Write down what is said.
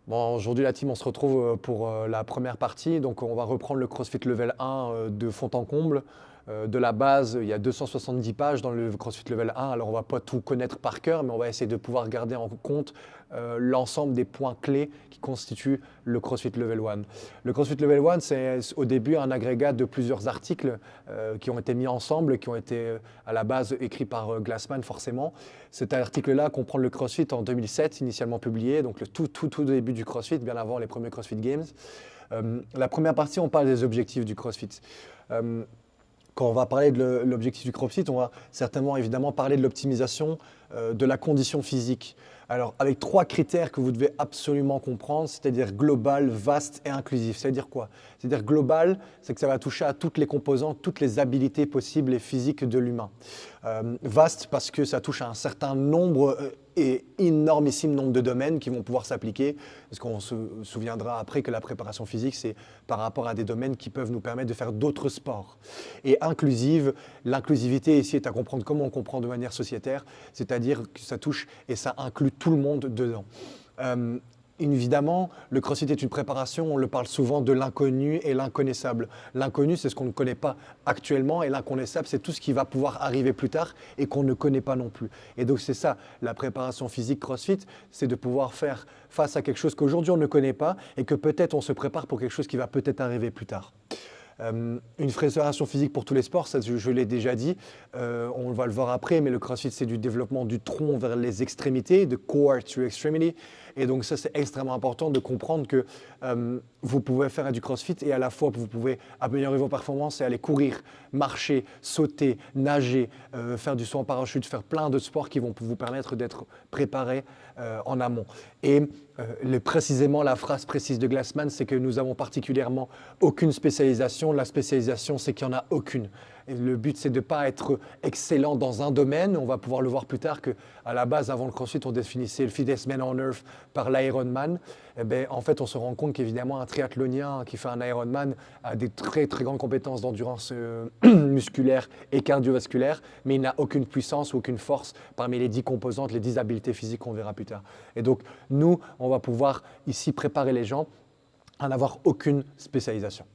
Bon, aujourd'hui, la team, on se retrouve pour la première partie. Donc, on va reprendre le CrossFit Level 1 de fond en comble. De la base, il y a 270 pages dans le CrossFit Level 1. Alors, on va pas tout connaître par cœur, mais on va essayer de pouvoir garder en compte l'ensemble des points clés qui constituent le CrossFit Level 1. Le CrossFit Level 1, c'est au début un agrégat de plusieurs articles qui ont été mis ensemble, qui ont été à la base écrits par Glassman, forcément. Cet article-là comprend le CrossFit en 2007, initialement publié, donc le tout début du CrossFit, bien avant les premiers CrossFit Games. La première partie, on parle des objectifs du CrossFit. Euh, Quand on va parler de l'objectif du CrossFit, on va certainement évidemment parler de l'optimisation de la condition physique. Alors, avec trois critères que vous devez absolument comprendre, c'est-à-dire global, vaste et inclusif. C'est-à-dire quoi? C'est-à-dire global, c'est que ça va toucher à toutes les composantes, toutes les habilités possibles et physiques de l'humain. Vaste parce que ça touche à un certain nombre et énormissime nombre de domaines qui vont pouvoir s'appliquer. Parce qu'on se souviendra après que la préparation physique, c'est par rapport à des domaines qui peuvent nous permettre de faire d'autres sports. Et inclusive, l'inclusivité ici est à comprendre comme on comprend de manière sociétaire, c'est-à-dire que ça touche et ça inclut tout le monde dedans. Évidemment, le CrossFit est une préparation, on le parle souvent de l'inconnu et l'inconnaissable. L'inconnu, c'est ce qu'on ne connaît pas actuellement et l'inconnaissable, c'est tout ce qui va pouvoir arriver plus tard et qu'on ne connaît pas non plus. Et donc c'est ça, la préparation physique CrossFit, c'est de pouvoir faire face à quelque chose qu'aujourd'hui on ne connaît pas et que peut-être on se prépare pour quelque chose qui va peut-être arriver plus tard. Une préparation physique pour tous les sports, ça je l'ai déjà dit, on va le voir après, mais le CrossFit c'est du développement du tronc vers les extrémités, de core to extremity, et donc ça c'est extrêmement important de comprendre que vous pouvez faire du CrossFit et à la fois vous pouvez améliorer vos performances et aller courir, marcher, sauter, nager, faire du saut en parachute, faire plein de sports qui vont vous permettre d'être préparé en amont. Et précisément la phrase précise de Glassman, c'est que nous avons particulièrement aucune spécialisation. La spécialisation, c'est qu'il n'y en a aucune. Et le but, c'est de ne pas être excellent dans un domaine. On va pouvoir le voir plus tard qu'à la base, avant le CrossFit, on définissait le fittest man on earth par l'Ironman. Eh bien, en fait, on se rend compte qu'évidemment, un triathlonien qui fait un Ironman a des très grandes compétences d'endurance musculaire et cardiovasculaire, mais il n'a aucune puissance ou aucune force parmi les 10 composantes, les 10 habiletés physiques qu'on verra plus tard. Et donc, nous, on va pouvoir ici préparer les gens à n'avoir aucune spécialisation.